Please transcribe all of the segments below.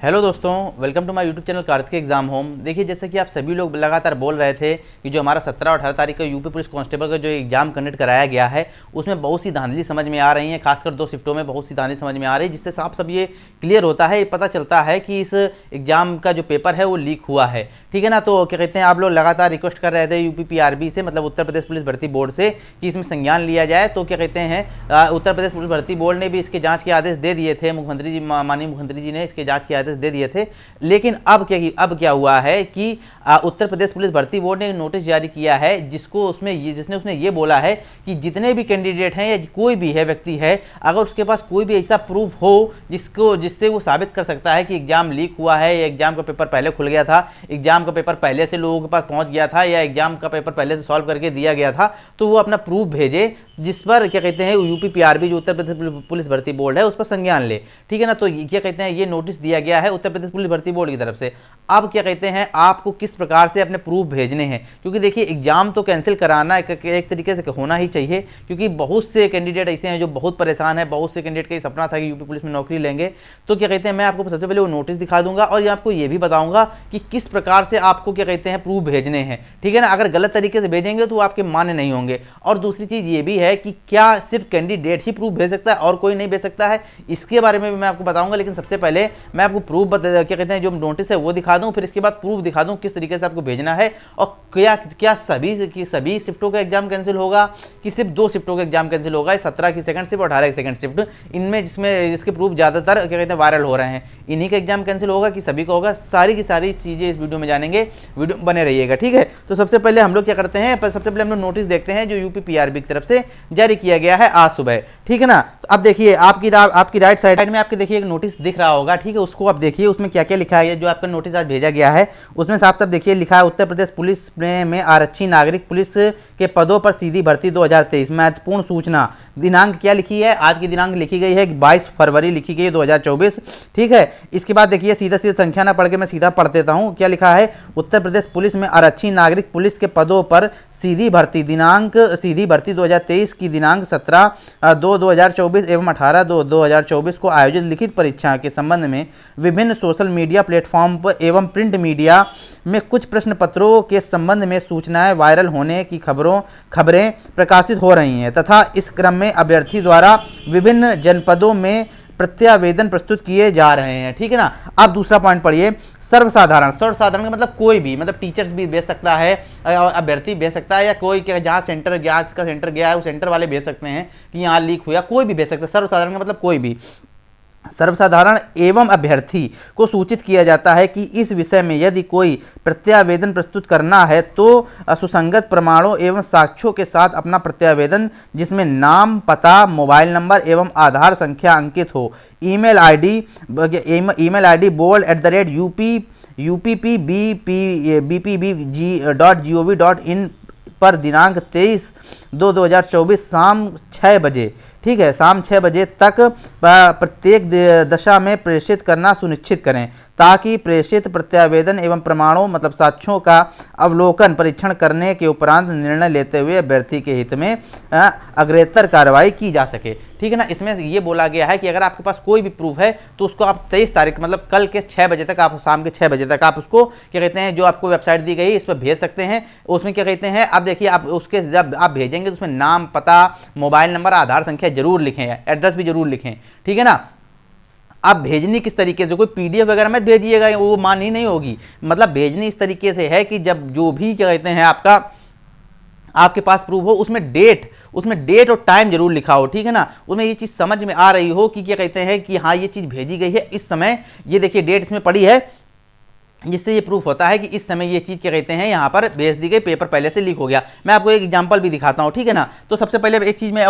Hello दोस्तों, welcome to my YouTube channel Kartik exam home. देखिए, जैसे कि आप सभी लोग लगातार बोल रहे थे कि जो हमारा 17 और 18 तारीख का यूपी पुलिस कांस्टेबल का जो एग्जाम कंडक्ट कराया गया है उसमें बहुत सी धांधली समझ में आ रही है। खासकर 2 शिफ्टों में बहुत सी धांधली समझ में आ रही है, जिससे साफ सब ये क्लियर होता है, ये पता चलता है कि इस एग्जाम का जो पेपर है वो लीक हुआ है। ठीक है ना। तो क्या कहते हैं, आप लोग लगातार रिक्वेस्ट कर रहे थे यूपी पीआरबी से, मतलब उत्तर प्रदेश पुलिस भर्ती बोर्ड से, कि इसमें संज्ञान लिया जाए। तो क्या कहते हैं, उत्तर प्रदेश पुलिस भर्ती बोर्ड ने भी इसके जांच के आदेश दे दिए थे। मुख्यमंत्री जी, माननीय मुख्यमंत्री जी ने इसके जांच के आदेश दे दिए थे। लेकिन अब क्या हुआ है कि उत्तर प्रदेश पुलिस भर्ती बोर्ड ने नोटिस जारी किया है, जिसने उसने ये बोला है कि जितने भी कैंडिडेट हैं या कोई भी है व्यक्ति है, अगर उसके पास कोई भी ऐसा प्रूफ हो जिससे वो साबित कर सकता है कि एग्जाम लीक हुआ है, या एग्जाम का पेपर पहले खुल गया था, एग्जाम का पेपर पहले से लोगों के पास पहुंच गया था, या एग्जाम का पेपर पहले से सॉल्व करके दिया गया था, तो वो अपना प्रूफ भेजे, जिस पर क्या कहते हैं यूपी पीआरबी जो उत्तर प्रदेश पुलिस भर्ती बोर्ड है उस पर संज्ञान ले। ठीक है ना। तो क्या कहते हैं, ये नोटिस दिया गया है उत्तर प्रदेश पुलिस भर्ती बोर्ड की तरफ से। अब क्या कहते हैं, आपको किस प्रकार से अपने प्रूफ भेजने हैं, क्योंकि देखिए एग्जाम तो कैंसिल कराना एक तरीके से होना ही चाहिए, क्योंकि बहुत से कैंडिडेट ऐसे हैं जो बहुत परेशान है। बहुत से कैंडिडेट का ये सपना था कि यूपी पुलिस में नौकरी लेंगे। तो क्या कहते हैं, मैं आपको सबसे पहले वो नोटिस दिखा दूंगा और ये आपको ये भी बताऊंगा कि किस प्रकार से आपको क्या कहते हैं प्रूफ भेजने हैं। ठीक है ना। अगर गलत तरीके से भेजेंगे तो आपके मान्य नहीं होंगे। और दूसरी चीज ये भी है कि क्या सिर्फ कैंडिडेट ही प्रूफ भेज सकता है और कोई नहीं भेज सकता है, इसके बारे में भी मैं आपको बताऊंगा। लेकिन सबसे पहले मैं आपको प्रूफ क्या कहते हैं जो नोटिस है वो दिखा दूं, फिर इसके बाद प्रूफ दिखा दूं किस तरीके से आपको भेजना है, और क्या सभी शिफ्टों का एग्जाम कैंसिल होगा कि सिर्फ 2 शिफ्टों का एग्जाम कैंसिल होगा, 17 की सेकंड शिफ्ट और 18 की सेकंड शिफ्ट, इनमें जिसके प्रूफ ज्यादातर क्या कहते हैं वायरल हो रहे हैं, इन्हीं का एग्जाम कैंसिल होगा कि सभी का होगा। सारी की सारी चीजें इस वीडियो में जानेंगे, वीडियो बने रहिएगा। ठीक है। तो सबसे पहले हम लोग क्या करते हैं, सबसे पहले हम लोग नोटिस देखते हैं जो यूपी पीआरबी की तरफ से जारी किया गया है आज सुबह। ठीक है ना। तो अब देखिए आपकी राइट साइड में आपके देखिए एक नोटिस दिख रहा होगा। ठीक है। उसको आप देखिए, उसमें क्या क्या लिखा है। जो आपका नोटिस आज भेजा गया है उसमें साफ साफ देखिए लिखा है, उत्तर प्रदेश पुलिस में आरक्षी नागरिक पुलिस के पदों पर सीधी भर्ती 2023। महत्वपूर्ण सूचना, दिनांक क्या लिखी है, आज की दिनांक लिखी गई है 22 फरवरी लिखी गई है 2024। ठीक है। इसके बाद देखिए सीधा संख्या ना पढ़ के मैं सीधा पढ़ देता हूँ। क्या लिखा है, उत्तर प्रदेश पुलिस में आरक्षी नागरिक पुलिस के पदों पर सीधी भर्ती 2023 की दिनांक 17/2/2024 एवं 18/2/2024 को आयोजित लिखित परीक्षा के संबंध में विभिन्न सोशल मीडिया प्लेटफॉर्म पर एवं प्रिंट मीडिया में कुछ प्रश्न पत्रों के संबंध में सूचनाएं वायरल होने की खबरें प्रकाशित हो रही हैं, तथा इस क्रम में अभ्यर्थी द्वारा विभिन्न जनपदों में प्रत्यावेदन प्रस्तुत किए जा रहे हैं। ठीक है ना। अब दूसरा पॉइंट पढ़िए, सर्वसाधारण का मतलब कोई भी, मतलब टीचर्स भी भेज सकता है, अभ्यर्थी भेज सकता है, या कोई जहाँ सेंटर गया है वो सेंटर वाले भेज सकते हैं कि यहाँ लीक हुआ, कोई भी भेज सकता है। सर्वसाधारण का मतलब कोई भी। सर्वसाधारण एवं अभ्यर्थी को सूचित किया जाता है कि इस विषय में यदि कोई प्रत्यावेदन प्रस्तुत करना है तो सुसंगत प्रमाणों एवं साक्ष्यों के साथ अपना प्रत्यावेदन, जिसमें नाम, पता, मोबाइल नंबर एवं आधार संख्या अंकित हो, ईमेल आईडी bold@uppbpbg.gov.in पर दिनांक 23/2/2024 शाम 6 बजे, ठीक है, शाम 6 बजे तक प्रत्येक दशा में प्रेषित करना सुनिश्चित करें, ताकि प्रेषित प्रत्यावेदन एवं प्रमाणों मतलब साक्ष्यों का अवलोकन परीक्षण करने के उपरांत निर्णय लेते हुए अभ्यर्थी के हित में अग्रेतर कार्रवाई की जा सके। ठीक है ना। इसमें ये बोला गया है कि अगर आपके पास कोई भी प्रूफ है तो उसको आप 23 तारीख मतलब कल के 6 बजे तक, आप शाम के 6 बजे तक आप उसको क्या कहते हैं जो आपको वेबसाइट दी गई इस पर भेज सकते हैं। उसमें क्या कहते हैं, अब देखिए आप उसके जब आप भेजेंगे तो उसमें नाम, पता, मोबाइल नंबर, आधार संख्या जरूर लिखें, एड्रेस भी जरूर लिखें। ठीक है ना। आप भेजनी किस तरीके से, कोई पीडीएफ वगैरह मत भेजिएगा, वो मानी नहीं होगी। मतलब भेजनी इस तरीके से है कि जब जो भी क्या कहते हैं आपके पास प्रूफ हो उसमें डेट और टाइम जरूर लिखा हो। ठीक है ना। उसमें ये चीज़ समझ में आ रही हो कि क्या कहते हैं कि हाँ ये चीज़ भेजी गई है इस समय, ये देखिए डेट इसमें पड़ी है, जिससे ये प्रूफ होता है कि इस समय ये चीज़ क्या कहते हैं यहाँ पर भेज दी गई, पेपर पहले से लीक हो गया। मैं आपको एक एग्जांपल भी दिखाता हूँ। ठीक है ना। तो सबसे पहले एक चीज़ मैं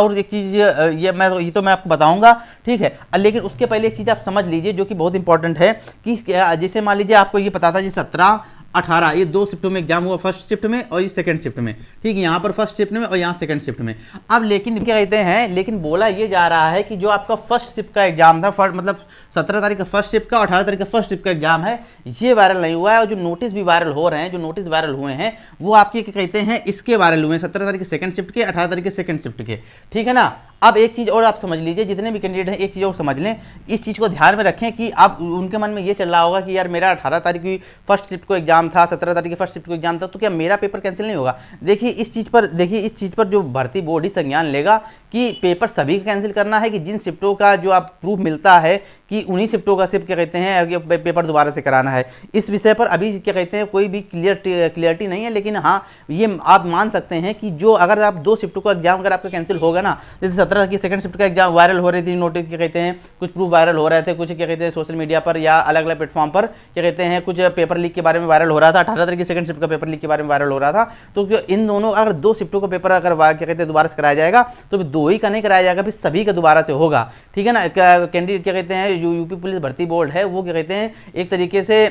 ये तो मैं आपको बताऊंगा। ठीक है। लेकिन उसके पहले एक चीज़ आप समझ लीजिए जो कि बहुत इंपॉर्टेंट है कि जैसे मान लीजिए आपको ये पता था जी 17 18, ये 2 शिफ्टों में एग्जाम हुआ, फर्स्ट शिफ्ट में और इस सेकंड शिफ्ट में, ठीक है, यहाँ पर फर्स्ट शिफ्ट में और यहाँ सेकंड शिफ्ट में। अब लेकिन क्या कहते हैं, लेकिन बोला ये जा रहा है कि जो आपका फर्स्ट शिफ्ट का एग्जाम था, मतलब 17 तारीख का फर्स्ट शिफ्ट का और 18 तारीख का फर्स्ट शिफ्ट का एग्जाम है, ये वायरल नहीं हुआ है। और जो नोटिस भी वायरल हो रहे हैं, जो नोटिस वायरल हुए हैं वो आपके क्या कहते हैं, इसके वायरल हुए हैं 17 तारीख के सेकंड शिफ्ट के, 18 तारीख के सेकंड शिफ्ट के, ठीक है ना। अब एक चीज़ और आप समझ लीजिए, जितने भी कैंडिडेट हैं, एक चीज़ और समझ लें, इस चीज़ को ध्यान में रखें कि आप उनके मन में ये चल रहा होगा कि यार मेरा 18 तारीख की फर्स्ट शिफ्ट को एग्जाम था, 17 तारीख की फर्स्ट शिफ्ट को एग्जाम था, तो क्या मेरा पेपर कैंसिल नहीं होगा। देखिए इस चीज़ पर जो भर्ती बोर्ड ही संज्ञान लेगा कि पेपर सभी का कैंसिल करना है, कि जिन शिफ्टों का जो आप प्रूफ मिलता है कि उन्हीं शिफ्टों का सिर्फ क्या कहते हैं पेपर दोबारा से कराना है। इस विषय पर अभी क्या कहते हैं कोई भी क्लियरिटी नहीं है, लेकिन हाँ ये आप मान सकते हैं कि जो अगर आप 2 शिफ्टों का एग्जाम अगर आपका कैंसिल होगा ना, जैसे 17 की सेकंड शिफ्ट का एग्जाम वायरल हो रही थी, नोटिस क्या कहते हैं कुछ प्रूफ वायरल हो रहे थे, कुछ क्या कहते हैं सोशल मीडिया पर या अलग अलग प्लेटफॉर्म पर क्या कहते हैं कुछ पेपर लीक के बारे में वायरल हो रहा था, 18 तारीख की सेकंड शिफ्ट का पेपर लीक के बारे में वायरल हो रहा था। तो इन दोनों अगर 2 शिफ्टों का पेपर अगर क्या कहते हैं दोबारा से कराया जाएगा, तो 2 ही का नहीं कराया जाएगा, फिर सभी का दोबारा से होगा, ठीक है ना। कैंडिडेट क्या कहते हैं जो यूपी पुलिस भर्ती बोर्ड है वो क्या कहते हैं एक तरीके से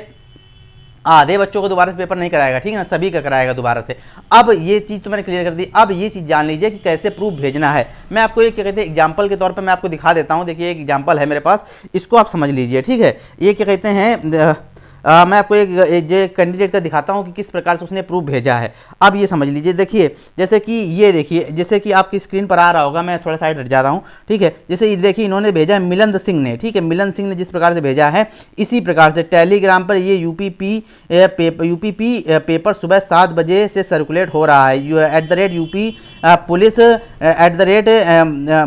आधे बच्चों को दोबारा से पेपर नहीं कराएगा, ठीक है ना, सभी का कराएगा दोबारा से। अब ये चीज़ तो मैंने क्लियर कर दी। अब ये चीज़ जान लीजिए कि कैसे प्रूफ भेजना है। मैं आपको एक क्या कहते हैं एग्जांपल के तौर पे मैं आपको दिखा देता हूँ। देखिए एक एग्जांपल है मेरे पास, इसको आप समझ लीजिए, ठीक है। ये क्या कहते हैं मैं आपको एक कैंडिडेट का दिखाता हूँ कि किस प्रकार से उसने प्रूफ भेजा है। अब ये समझ लीजिए, देखिए जैसे कि ये देखिए, जैसे कि आपकी स्क्रीन पर आ रहा होगा, मैं थोड़ा साइड हट जा रहा हूँ, ठीक है। जैसे ये देखिए इन्होंने भेजा है मिलन सिंह ने, ठीक है, मिलन सिंह ने जिस प्रकार से भेजा है इसी प्रकार से टेलीग्राम पर ये यूपीपी पेपर सुबह 7 बजे से सर्कुलेट हो रहा है @UP पुलिस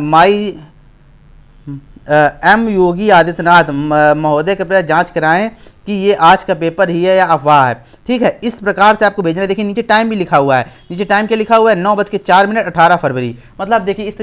@माई M योगी आदित्यनाथ महोदय कृपया जांच कराएं कि ये आज का पेपर ही है या अफवाह है, ठीक है। इस प्रकार से आपको भेजना है। देखिए नीचे टाइम भी लिखा हुआ है, नीचे टाइम क्या लिखा हुआ है 9:04 18 फरवरी। मतलब देखिए इस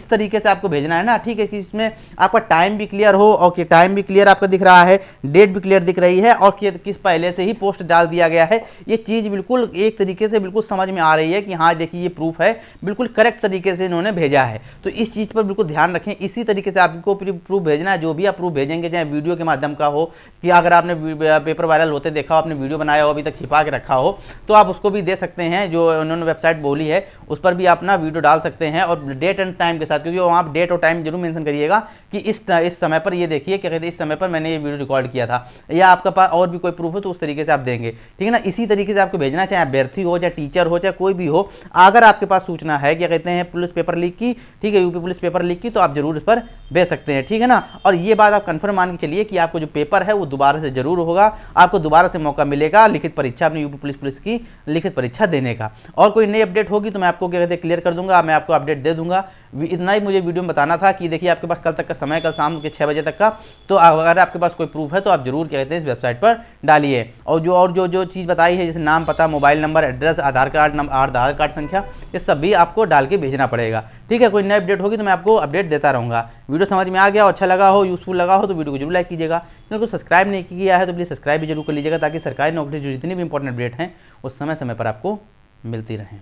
तरीके से आपको भेजना है ना, ठीक है, कि इसमें आपका टाइम भी क्लियर हो और कि टाइम भी क्लियर आपका दिख रहा है, डेट भी क्लियर दिख रही है और किस पहले से ही पोस्ट डाल दिया गया है। ये चीज़ बिल्कुल एक तरीके से बिल्कुल समझ में आ रही है कि हाँ देखिए ये प्रूफ है, बिल्कुल करेक्ट तरीके से इन्होंने भेजा है। तो इस चीज़ पर बिल्कुल ध्यान रखें। इसी तरीके से आपको प्रूफ भेजना है, जो भी आप प्रूफ भेजेंगे, चाहे वीडियो के माध्यम का हो, कि अगर आपने पेपर वायरल होते देखा हो, आपने वीडियो बनाया हो, अभी तक छिपा के रखा हो, तो आप उसको भी दे सकते हैं। जो उन्होंने वेबसाइट बोली है उस पर भी आप ना वीडियो डाल सकते हैं और डेट एंड टाइम के साथ, क्योंकि वहाँ आप डेट और टाइम जरूर मेंशन करिएगा कि इस समय पर ये देखिए क्या कहते हैं इस समय पर मैंने ये वीडियो रिकॉर्ड किया था, या आपका पास और भी कोई प्रूफ हो तो उस तरीके से आप देंगे, ठीक है ना। इसी तरीके से आपको भेजना, चाहे अभ्यर्थी हो, चाहे टीचर हो, चाहे कोई भी हो। अगर आपके पास सूचना है क्या कहते हैं पुलिस पेपर लीक की, ठीक है, यूपी पुलिस पेपर लीक की, तो आप जरूर इस पर भेज सकते हैं, ठीक है ना। और ये बात आप कंफर्म मान के चलिए कि आपको जो पेपर है वो दोबारा से जरूर होगा, आपको दोबारा से मौका मिलेगा लिखित परीक्षा अपनी यूपी पुलिस की लिखित परीक्षा देने का। और कोई नई अपडेट होगी तो मैं आपको क्या कहते हैं क्लियर कर दूंगा, मैं आपको अपडेट दे दूंगा। इतना ही मुझे वीडियो में बताना था कि देखिए आपके पास कल तक का समय, कल शाम के 6 बजे तक का, तो अगर आपके पास कोई प्रूफ है तो आप जरूर क्या कहते हैं इस वेबसाइट पर डालिए। और जो चीज़ बताई है, जैसे नाम, पता, मोबाइल नंबर, एड्रेस, आधार कार्ड संख्या, ये सब भी आपको डाल के भेजना पड़ेगा, ठीक है। कोई नई अपडेट होगी तो मैं आपको अपडेट देता रहूँगा। वीडियो समझ में आ गया और अच्छा लगा हो, यूजफुल लगा हो तो वीडियो को जरूर लाइक कीजिएगा। चैनल को सब्सक्राइब नहीं किया है तो प्लीज़ सब्सक्राइब भी जरूर कर लीजिएगा, ताकि सरकारी नौकरी जो जितनी भी इंपॉर्टेंट अपडेट हैं वो समय समय पर आपको मिलती रहें।